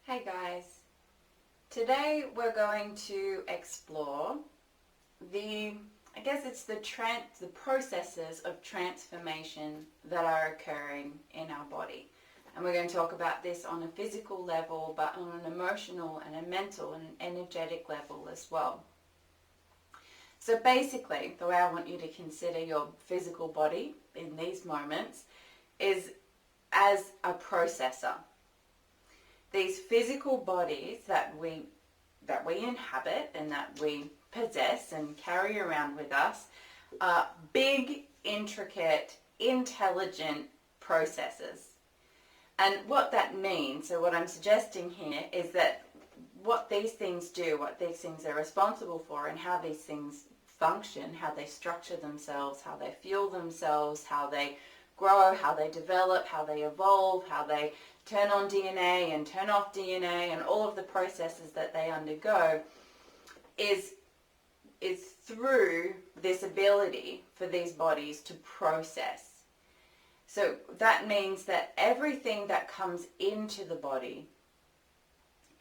Hey guys, today we're going to explore the processes of transformation that are occurring in our body. And we're going to talk about this on a physical level, but on an emotional and a mental and an energetic level as well. So basically, the way I want you to consider your physical body in these moments is as a processor. These physical bodies that we inhabit and that we possess and carry around with us are big, intricate, intelligent processes. And what that means, so what I'm suggesting here, is that what these things do, what these things are responsible for, and how these things function, how they structure themselves, how they fuel themselves, how they grow, how they develop, how they evolve, how they turn on DNA and turn off DNA, and all of the processes that they undergo is through this ability for these bodies to process. So that means that everything that comes into the body,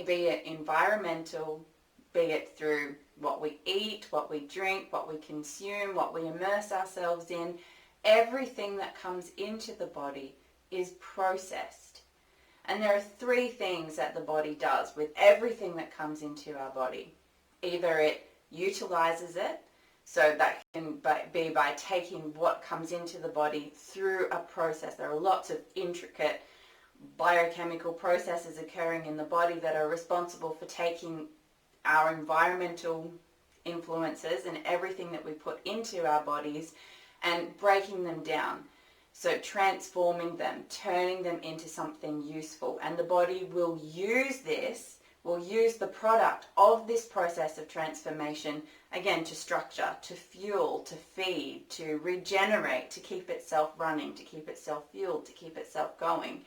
be it environmental, be it through what we eat, what we drink, what we consume, what we immerse ourselves in, everything that comes into the body is processed. And there are three things that the body does with everything that comes into our body. Either it utilises it, so that can be by taking what comes into the body through a process. There are lots of intricate biochemical processes occurring in the body that are responsible for taking our environmental influences and everything that we put into our bodies and breaking them down. So transforming them, turning them into something useful. And the body will use the product of this process of transformation, again, to structure, to fuel, to feed, to regenerate, to keep itself running, to keep itself fueled, to keep itself going.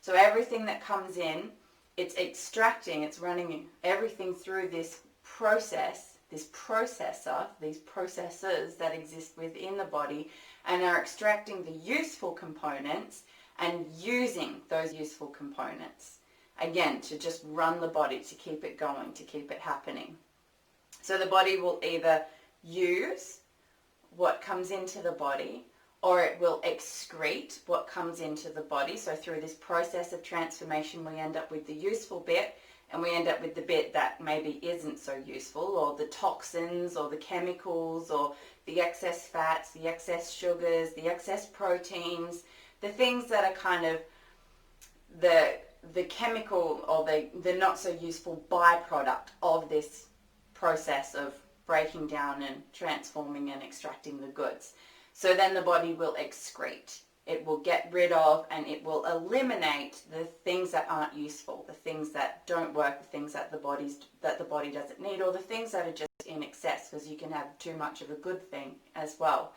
So everything that comes in, it's extracting, it's running everything through this process, this processor, these processes that exist within the body, and are extracting the useful components and using those useful components, again, to just run the body, to keep it going, to keep it happening. So the body will either use what comes into the body, or it will excrete what comes into the body. So through this process of transformation, we end up with the useful bit, and we end up with the bit that maybe isn't so useful, or the toxins, or the chemicals, or the excess fats, the excess sugars, the excess proteins, the things that are kind of the chemical or the not so useful byproduct of this process of breaking down and transforming and extracting the goods. So then the body will excrete. It will get rid of and it will eliminate the things that aren't useful, the things that don't work, the things that the body doesn't need, or the things that are just in excess, because you can have too much of a good thing as well.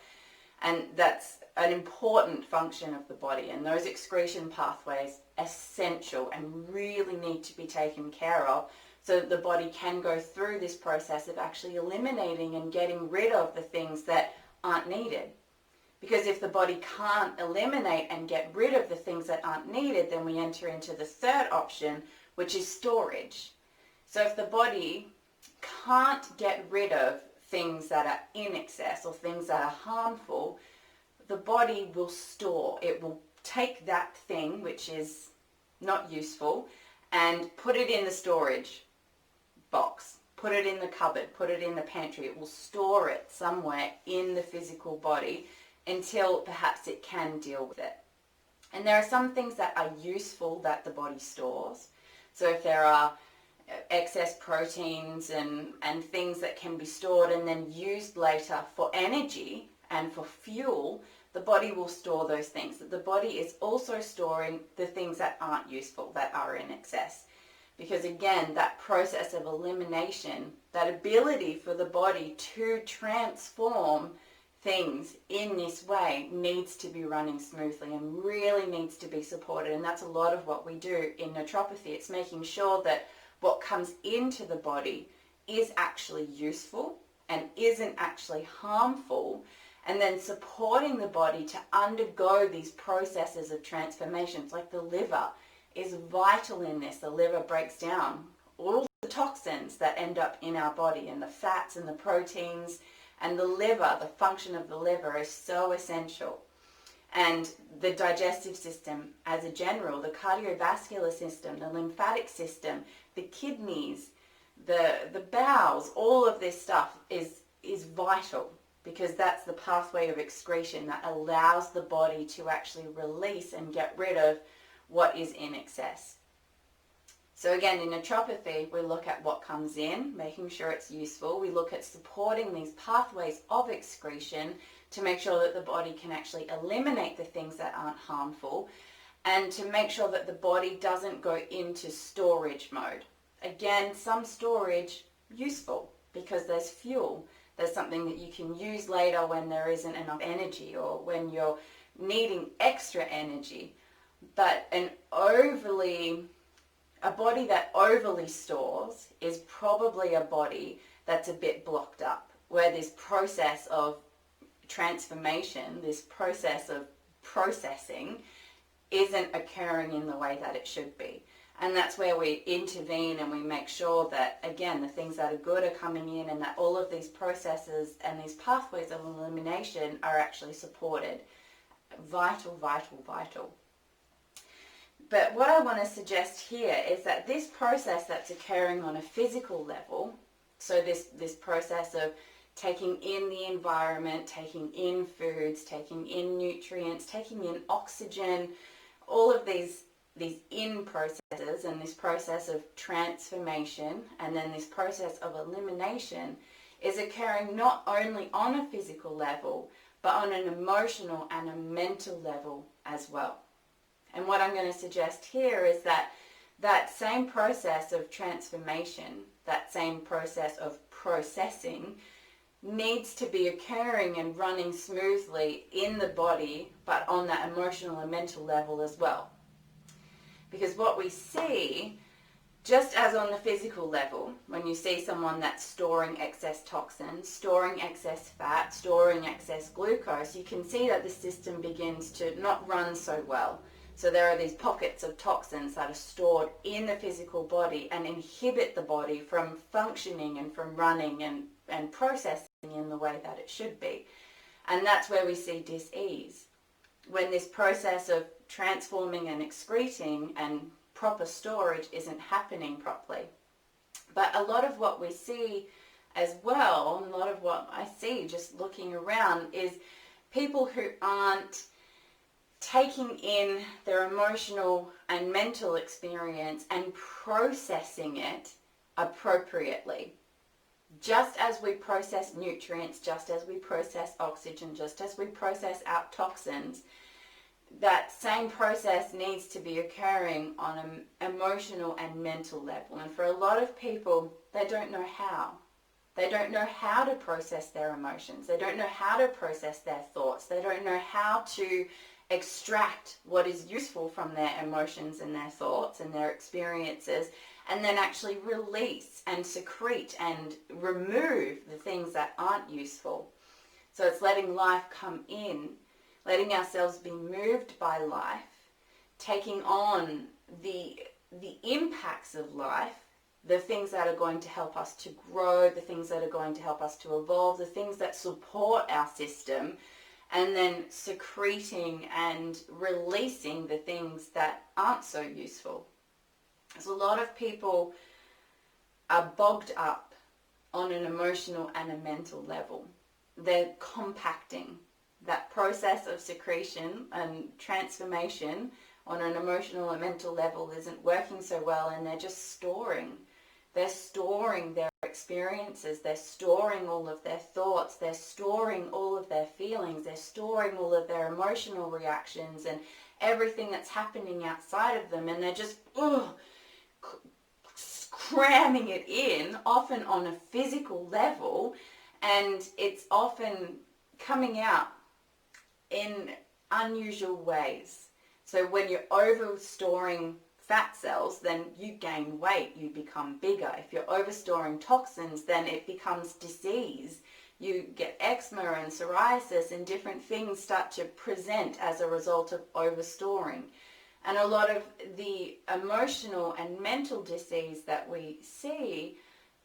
And that's an important function of the body, and those excretion pathways are essential and really need to be taken care of so that the body can go through this process of actually eliminating and getting rid of the things that aren't needed. Because if the body can't eliminate and get rid of the things that aren't needed, then we enter into the third option, which is storage. So if the body can't get rid of things that are in excess or things that are harmful, the body will store. It will take that thing which is not useful and put it in the storage box, put it in the cupboard, put it in the pantry. It will store it somewhere in the physical body until perhaps it can deal with it. And there are some things that are useful that the body stores. So if there are excess proteins and things that can be stored and then used later for energy and for fuel, the body will store those things. The body is also storing the things that aren't useful, that are in excess. Because again, that process of elimination, that ability for the body to transform things in this way needs to be running smoothly and really needs to be supported. And that's a lot of what we do in naturopathy. It's making sure that what comes into the body is actually useful and isn't actually harmful, and then supporting the body to undergo these processes of transformation. It's like the liver. is vital in this. The liver breaks down all the toxins that end up in our body, and the fats and the proteins, and the liver, the function of the liver is so essential. And the digestive system as a general, the cardiovascular system, the lymphatic system, the kidneys, the bowels, all of this stuff is vital, because that's the pathway of excretion that allows the body to actually release and get rid of what is in excess. So again, in naturopathy, we look at what comes in, making sure it's useful. We look at supporting these pathways of excretion to make sure that the body can actually eliminate the things that aren't harmful, and to make sure that the body doesn't go into storage mode. Again, some storage useful because there's fuel. There's something that you can use later when there isn't enough energy or when you're needing extra energy. But a body that overly stores is probably a body that's a bit blocked up, where this process of transformation, this process of processing isn't occurring in the way that it should be. And that's where we intervene and we make sure that, again, the things that are good are coming in, and that all of these processes and these pathways of elimination are actually supported. Vital, vital, vital. But what I want to suggest here is that this process that's occurring on a physical level, so this process of taking in the environment, taking in foods, taking in nutrients, taking in oxygen, all of these in processes, and this process of transformation, and then this process of elimination is occurring not only on a physical level, but on an emotional and a mental level as well. And what I'm going to suggest here is that that same process of transformation, that same process of processing, needs to be occurring and running smoothly in the body, but on that emotional and mental level as well. Because what we see, just as on the physical level, when you see someone that's storing excess toxins, storing excess fat, storing excess glucose, you can see that the system begins to not run so well. So there are these pockets of toxins that are stored in the physical body and inhibit the body from functioning and from running and processing in the way that it should be. And that's where we see dis-ease. When this process of transforming and excreting and proper storage isn't happening properly. But a lot of what we see as well, and a lot of what I see just looking around, is people who aren't taking in their emotional and mental experience and processing it appropriately. Just as we process nutrients, just as we process oxygen, just as we process out toxins, that same process needs to be occurring on an emotional and mental level. And for a lot of people, they don't know how. They don't know how to process their emotions. They don't know how to process their thoughts. They don't know how to extract what is useful from their emotions and their thoughts and their experiences, and then actually release and secrete and remove the things that aren't useful. So it's letting life come in, letting ourselves be moved by life, taking on the impacts of life, the things that are going to help us to grow, the things that are going to help us to evolve, the things that support our system, and then secreting and releasing the things that aren't so useful. So a lot of people are bogged up on an emotional and a mental level. They're compacting. That process of secretion and transformation on an emotional and mental level isn't working so well, and they're just storing. They're storing their experiences, they're storing all of their thoughts, they're storing all of their feelings, they're storing all of their emotional reactions and everything that's happening outside of them, and they're just cramming it in, often on a physical level, and it's often coming out in unusual ways. So when you're over storing fat cells, then you gain weight, you become bigger. If you're over storing toxins, then it becomes disease. You get eczema and psoriasis, and different things start to present as a result of over storing. And a lot of the emotional and mental disease that we see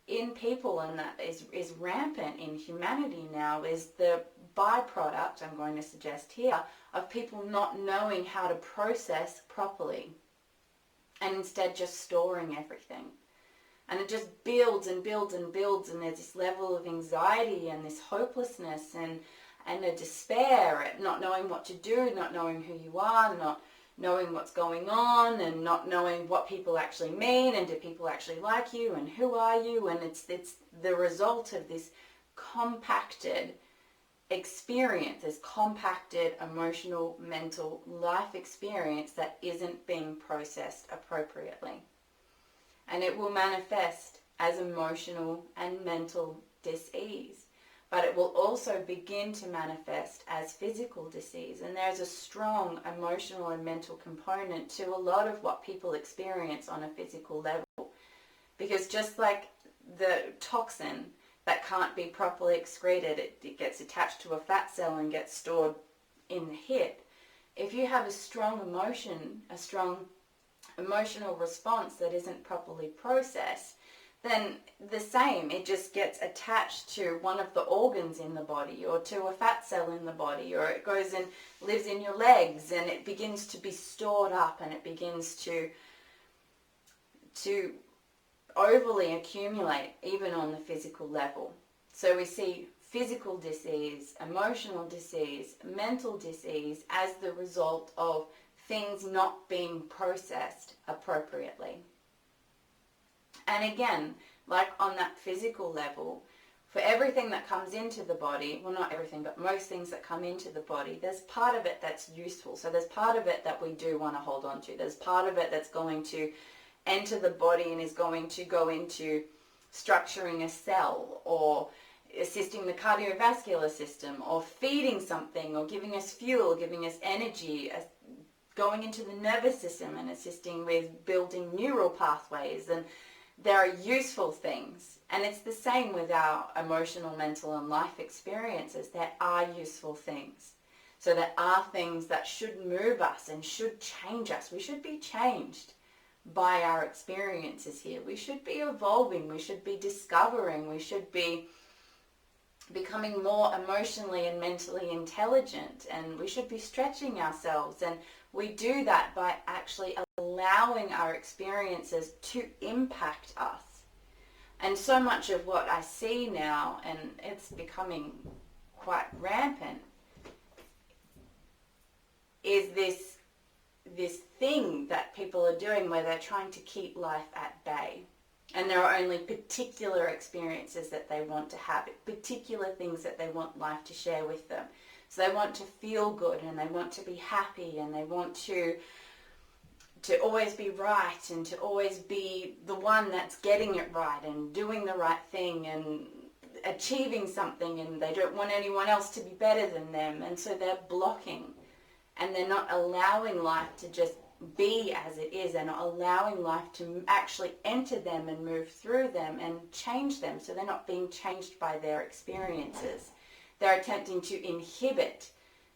in people, and that is rampant in humanity now, is the byproduct, I'm going to suggest here, of people not knowing how to process properly and instead just storing everything. And it just builds and builds and builds, and there's this level of anxiety and this hopelessness and a despair at not knowing what to do, not knowing who you are, not knowing what's going on, and not knowing what people actually mean, and do people actually like you, and who are you. And it's the result of this compacted experience, this compacted emotional, mental life experience that isn't being processed appropriately. And it will manifest as emotional and mental dis-ease. But it will also begin to manifest as physical disease. And there's a strong emotional and mental component to a lot of what people experience on a physical level. Because just like the toxin that can't be properly excreted, it gets attached to a fat cell and gets stored in the hip. If you have a strong emotion, a strong emotional response that isn't properly processed, then the same, it just gets attached to one of the organs in the body, or to a fat cell in the body, or it goes and lives in your legs, and it begins to be stored up, and it begins to overly accumulate even on the physical level. So we see physical disease, emotional disease, mental disease as the result of things not being processed appropriately. And again, like on that physical level, for everything that comes into the body, well, not everything, but most things that come into the body, there's part of it that's useful. So there's part of it that we do want to hold on to. There's part of it that's going to enter the body and is going to go into structuring a cell, or assisting the cardiovascular system, or feeding something, or giving us fuel, giving us energy, going into the nervous system and assisting with building neural pathways. And there are useful things. And it's the same with our emotional, mental, and life experiences. There are useful things. So there are things that should move us and should change us. We should be changed by our experiences here. We should be evolving. We should be discovering. We should be becoming more emotionally and mentally intelligent. And we should be stretching ourselves. And we do that by actually allowing our experiences to impact us. And so much of what I see now, and it's becoming quite rampant, is this thing that people are doing where they're trying to keep life at bay. And there are only particular experiences that they want to have, particular things that they want life to share with them. So they want to feel good, and they want to be happy, and they want to always be right, and to always be the one that's getting it right and doing the right thing and achieving something, and they don't want anyone else to be better than them. And so they're blocking, and they're not allowing life to just be as it is. They're not allowing life to actually enter them and move through them and change them. So they're not being changed by their experiences. They're attempting to inhibit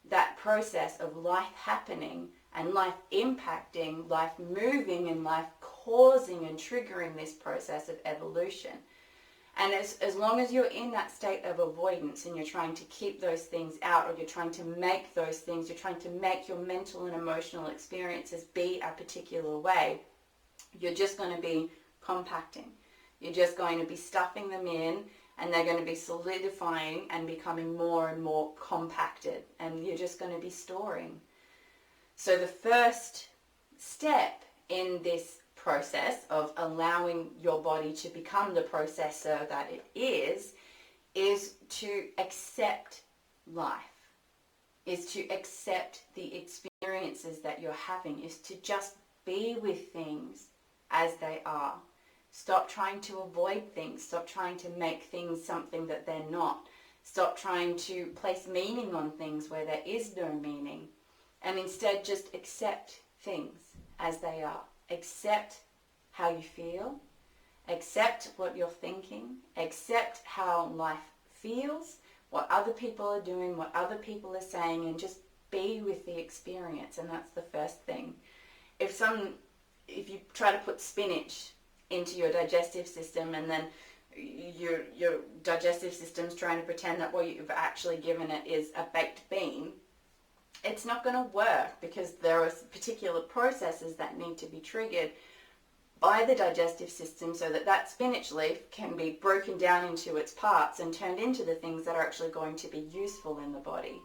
that process of life happening and life impacting, life moving, and life causing and triggering this process of evolution. And as long as you're in that state of avoidance, and you're trying to keep those things out, or you're trying to make those things, you're trying to make your mental and emotional experiences be a particular way, you're just going to be compacting. You're just going to be stuffing them in, and they're going to be solidifying and becoming more and more compacted, and you're just going to be storing. So the first step in this process of allowing your body to become the processor that it is to accept life, is to accept the experiences that you're having, is to just be with things as they are. Stop trying to avoid things. Stop trying to make things something that they're not. Stop trying to place meaning on things where there is no meaning. And instead just accept things as they are. Accept how you feel. Accept what you're thinking. Accept how life feels, what other people are doing, what other people are saying, and just be with the experience. And that's the first thing. if you try to put spinach into your digestive system, and then your digestive system's trying to pretend that what you've actually given it is a baked bean, it's not going to work, because there are particular processes that need to be triggered by the digestive system so that that spinach leaf can be broken down into its parts and turned into the things that are actually going to be useful in the body.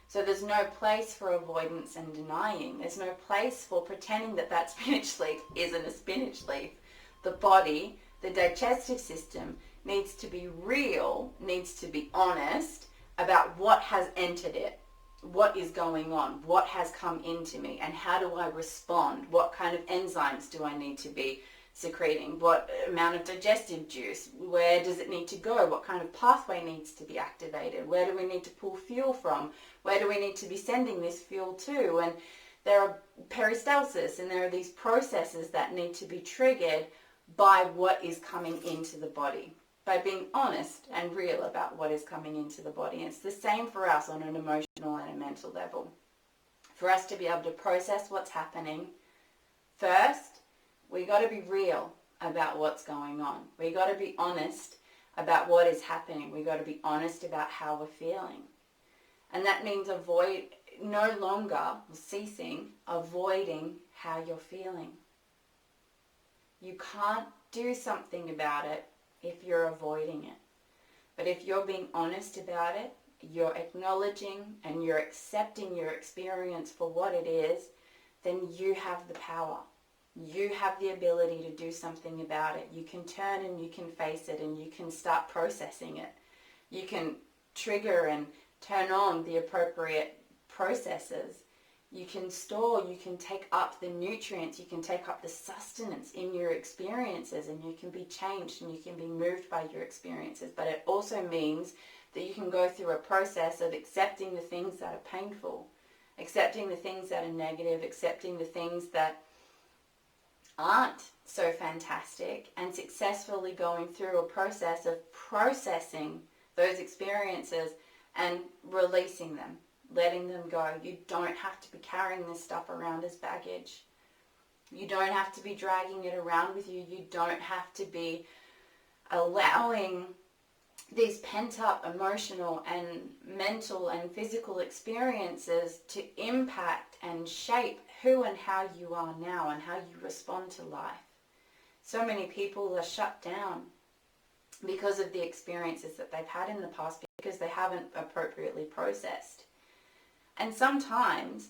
So there's no place for avoidance and denying. There's no place for pretending that that spinach leaf isn't a spinach leaf. The body, the digestive system, needs to be real, needs to be honest about what has entered it, what is going on, what has come into me, and how do I respond? What kind of enzymes do I need to be secreting? What amount of digestive juice? Where does it need to go? What kind of pathway needs to be activated? Where do we need to pull fuel from? Where do we need to be sending this fuel to? And there are peristalsis, and there are these processes that need to be triggered by what is coming into the body, by being honest and real about what is coming into the body. And it's the same for us on an emotional and a mental level. For us to be able to process what's happening, first, we got to be real about what's going on. We got to be honest about what is happening. We got to be honest about how we're feeling. And that means no longer ceasing avoiding how you're feeling. You can't do something about it if you're avoiding it. But if you're being honest about it, you're acknowledging and you're accepting your experience for what it is, then you have the power. You have the ability to do something about it. You can turn and you can face it, and you can start processing it. You can trigger and turn on the appropriate processes. You can store, you can take up the nutrients, you can take up the sustenance in your experiences, and you can be changed and you can be moved by your experiences. But it also means that you can go through a process of accepting the things that are painful, accepting the things that are negative, accepting the things that aren't so fantastic, and successfully going through a process of processing those experiences and releasing them, letting them go. You don't have to be carrying this stuff around as baggage. You don't have to be dragging it around with you. You don't have to be allowing these pent-up emotional and mental and physical experiences to impact and shape who and how you are now and how you respond to life. So many people are shut down because of the experiences that they've had in the past, because they haven't appropriately processed. And sometimes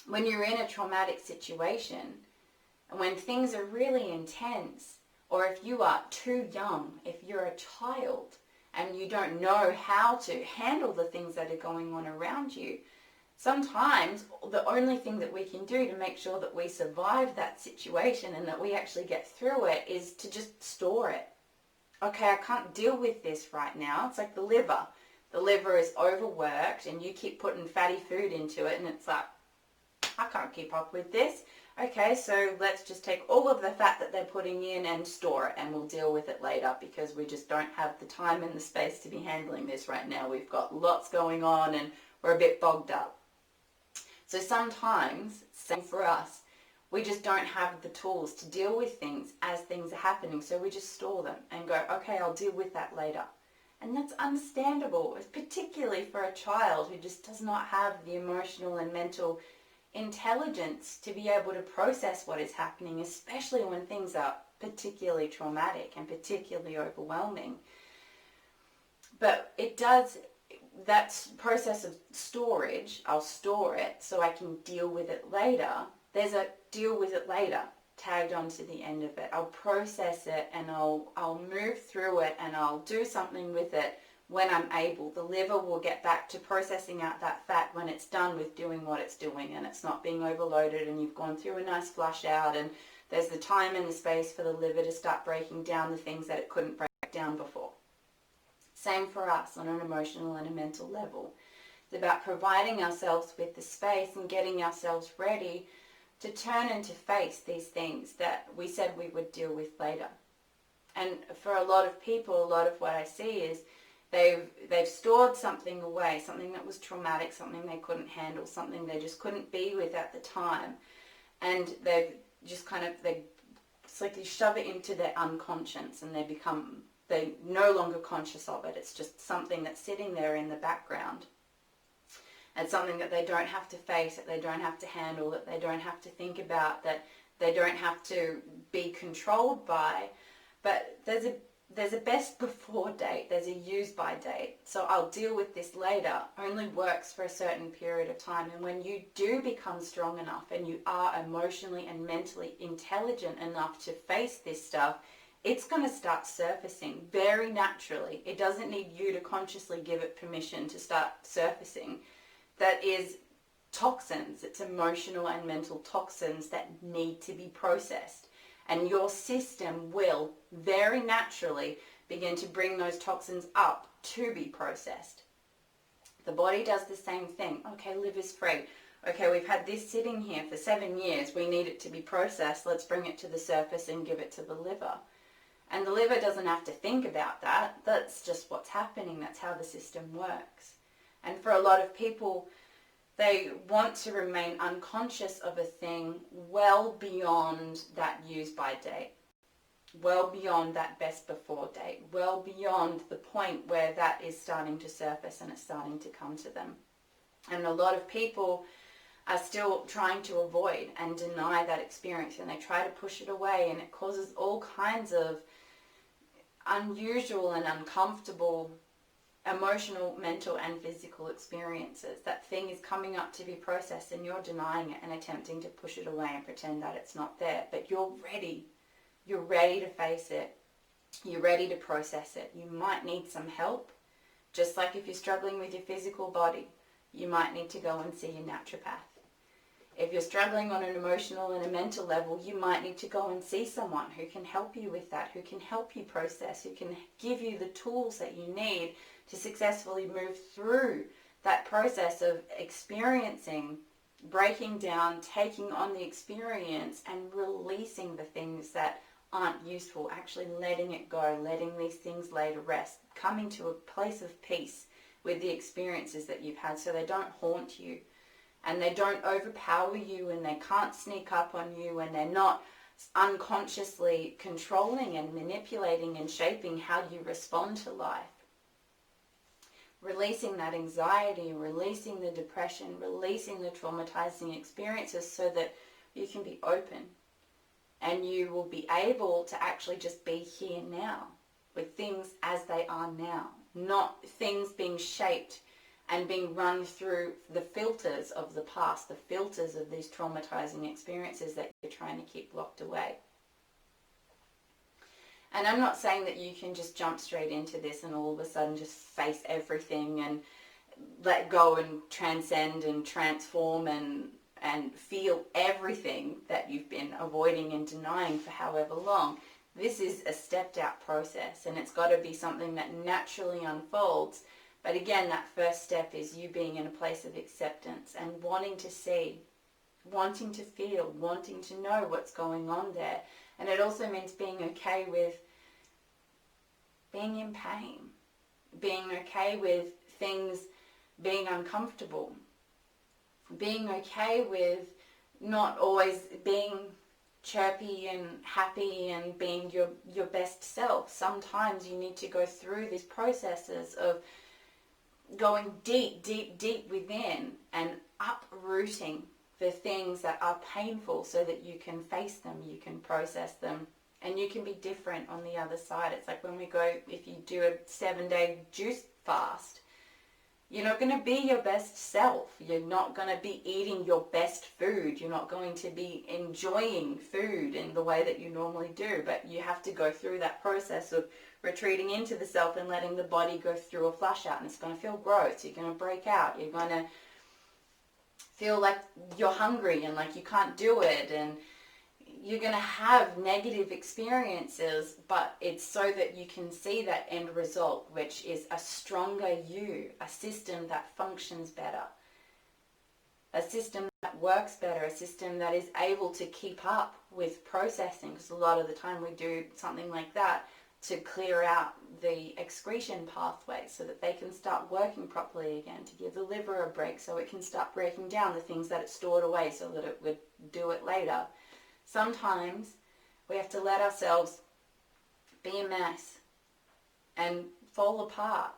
when you're in a traumatic situation, and when things are really intense, or if you are too young, if you're a child and you don't know how to handle the things that are going on around you, sometimes the only thing that we can do to make sure that we survive that situation and that we actually get through it is to just store it. Okay, I can't deal with this right now. It's like the liver. The liver is overworked and you keep putting fatty food into it, and it's like, I can't keep up with this. Okay, so let's just take all of the fat that they're putting in and store it, and we'll deal with it later, because we just don't have the time and the space to be handling this right now. We've got lots going on and we're a bit bogged up. So sometimes, same for us, we just don't have the tools to deal with things as things are happening, so we just store them and go, okay, I'll deal with that later. And that's understandable, particularly for a child who just does not have the emotional and mental intelligence to be able to process what is happening, especially when things are particularly traumatic and particularly overwhelming. But it does, that process of storage, I'll store it so I can deal with it later. There's a deal with it later tagged onto the end of it. I'll process it and I'll move through it and I'll do something with it when I'm able. The liver will get back to processing out that fat when it's done with doing what it's doing, and it's not being overloaded, and you've gone through a nice flush out, and there's the time and the space for the liver to start breaking down the things that it couldn't break down before. Same for us on an emotional and a mental level. It's about providing ourselves with the space and getting ourselves ready to turn and to face these things that we said we would deal with later. And for a lot of people, a lot of what I see is they've stored something away, something that was traumatic, something they couldn't handle, something they just couldn't be with at the time. and they slightly shove it into their unconscious, and they're no longer conscious of it. It's just something that's sitting there in the background. It's something that they don't have to face, that they don't have to handle, that they don't have to think about, that they don't have to be controlled by. But there's a best before date, there's a use by date. So I'll deal with this later. Only works for a certain period of time. And when you do become strong enough and you are emotionally and mentally intelligent enough to face this stuff, it's going to start surfacing very naturally. It doesn't need you to consciously give it permission to start surfacing. That is toxins. It's emotional and mental toxins that need to be processed. And your system will very naturally begin to bring those toxins up to be processed. The body does the same thing. Okay, liver's free. Okay, we've had this sitting here for 7 years. We need it to be processed. Let's bring it to the surface and give it to the liver. And the liver doesn't have to think about that. That's just what's happening. That's how the system works. And for a lot of people, they want to remain unconscious of a thing well beyond that use by date, well beyond that best before date, well beyond the point where that is starting to surface and it's starting to come to them. And a lot of people are still trying to avoid and deny that experience, and they try to push it away, and it causes all kinds of unusual and uncomfortable emotional, mental and physical experiences. That thing is coming up to be processed and you're denying it and attempting to push it away and pretend that it's not there. But you're ready. You're ready to face it. You're ready to process it. You might need some help. Just like if you're struggling with your physical body, you might need to go and see your naturopath. If you're struggling on an emotional and a mental level, you might need to go and see someone who can help you with that, who can help you process, who can give you the tools that you need to successfully move through that process of experiencing, breaking down, taking on the experience and releasing the things that aren't useful, actually letting it go, letting these things lay to rest, coming to a place of peace with the experiences that you've had so they don't haunt you and they don't overpower you and they can't sneak up on you and they're not unconsciously controlling and manipulating and shaping how you respond to life. Releasing that anxiety, releasing the depression, releasing the traumatizing experiences so that you can be open and you will be able to actually just be here now with things as they are now, not things being shaped and being run through the filters of the past, the filters of these traumatizing experiences that you're trying to keep locked away. And I'm not saying that you can just jump straight into this and all of a sudden just face everything and let go and transcend and transform and feel everything that you've been avoiding and denying for however long. This is a stepped out process and it's got to be something that naturally unfolds. But again, that first step is you being in a place of acceptance and wanting to see, wanting to feel, wanting to know what's going on there. And it also means being okay with being in pain, being okay with things being uncomfortable, being okay with not always being chirpy and happy and being your best self. Sometimes you need to go through these processes of going deep, deep, deep within and uprooting the things that are painful so that you can face them, you can process them, and you can be different on the other side. It's like when we go, if you do a 7-day juice fast, you're not going to be your best self. You're not going to be eating your best food. You're not going to be enjoying food in the way that you normally do. But you have to go through that process of retreating into the self and letting the body go through a flush out. And it's going to feel gross. You're going to break out. You're going to feel like you're hungry and like you can't do it. And you're going to have negative experiences, but it's so that you can see that end result, which is a stronger you, a system that functions better, a system that works better, a system that is able to keep up with processing. Because a lot of the time we do something like that to clear out the excretion pathway so that they can start working properly again, to give the liver a break so it can start breaking down the things that it stored away so that it would do it later. Sometimes we have to let ourselves be a mess and fall apart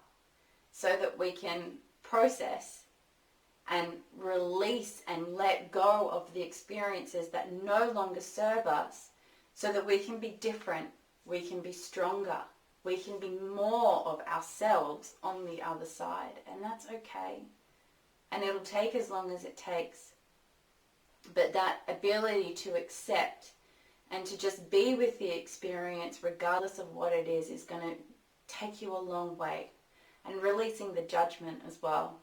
so that we can process and release and let go of the experiences that no longer serve us, so that we can be different, we can be stronger, we can be more of ourselves on the other side. And that's okay. And it'll take as long as it takes. But that ability to accept and to just be with the experience, regardless of what it is going to take you a long way. And releasing the judgment as well.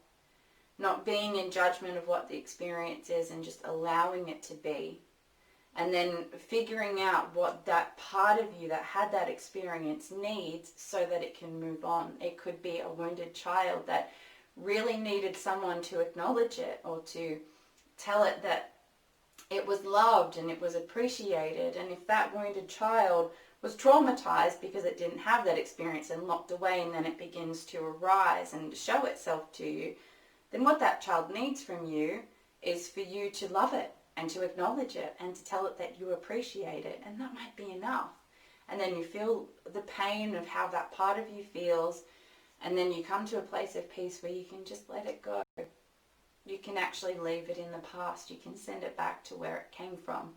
Not being in judgment of what the experience is and just allowing it to be. And then figuring out what that part of you that had that experience needs so that it can move on. It could be a wounded child that really needed someone to acknowledge it, or to tell it that it was loved and it was appreciated. And if that wounded child was traumatized because it didn't have that experience and locked away, and then it begins to arise and show itself to you, then what that child needs from you is for you to love it and to acknowledge it and to tell it that you appreciate it. And that might be enough. And then you feel the pain of how that part of you feels, and then you come to a place of peace where you can just let it go. You can actually leave it in the past. You can send it back to where it came from.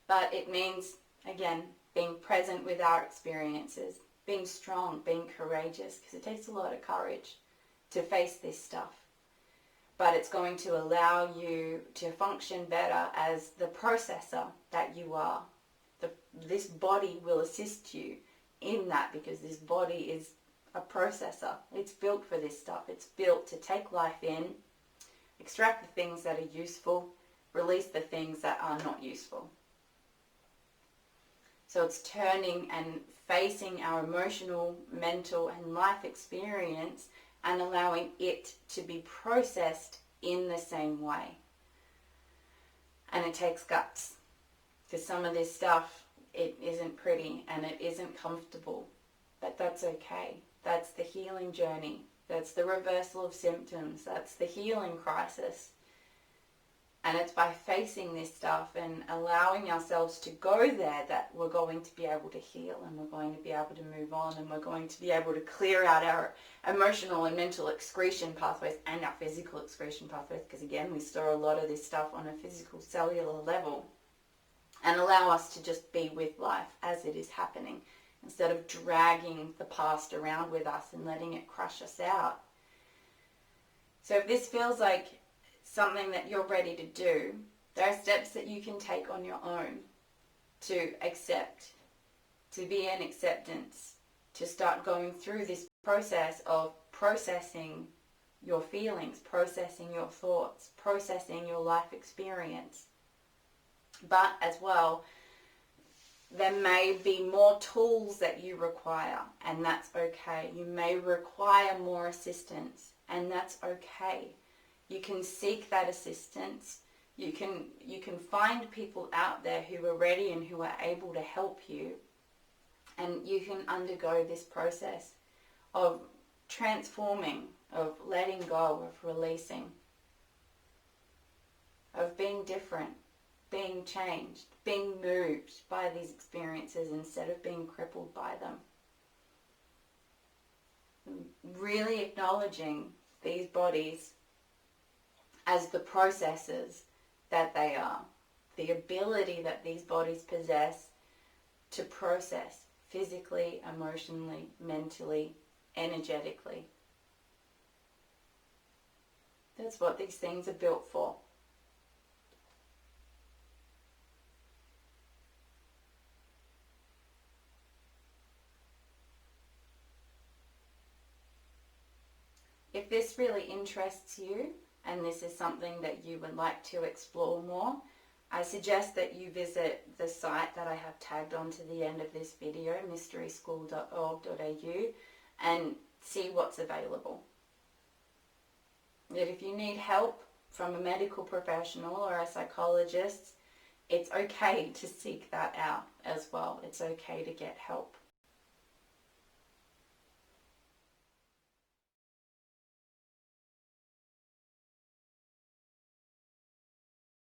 But it means, again, being present with our experiences, being strong, being courageous, because it takes a lot of courage to face this stuff. But it's going to allow you to function better as the processor that you are. This body will assist you in that, because this body is a processor. It's built for this stuff. It's built to take life in, extract the things that are useful, release the things that are not useful. So it's turning and facing our emotional, mental, and life experience and allowing it to be processed in the same way. And it takes guts, because some of this stuff, it isn't pretty and it isn't comfortable, but that's okay. That's the healing journey. That's the reversal of symptoms. That's the healing crisis. And it's by facing this stuff and allowing ourselves to go there that we're going to be able to heal, and we're going to be able to move on, and we're going to be able to clear out our emotional and mental excretion pathways and our physical excretion pathways, because again, we store a lot of this stuff on a physical cellular level, and allow us to just be with life as it is happening, instead of dragging the past around with us and letting it crush us out. So if this feels like something that you're ready to do, there are steps that you can take on your own to accept, to be in acceptance, to start going through this process of processing your feelings, processing your thoughts, processing your life experience. But as well, there may be more tools that you require, and that's okay. You may require more assistance, and that's okay. You can seek that assistance. You can find people out there who are ready and who are able to help you, and you can undergo this process of transforming, of letting go, of releasing, of being different, being changed, being moved by these experiences instead of being crippled by them. Really acknowledging these bodies as the processes that they are. The ability that these bodies possess to process physically, emotionally, mentally, energetically. That's what these things are built for. If this really interests you, and this is something that you would like to explore more, I suggest that you visit the site that I have tagged onto the end of this video, mysteryschool.org.au, and see what's available. That if you need help from a medical professional or a psychologist, it's okay to seek that out as well. It's okay to get help.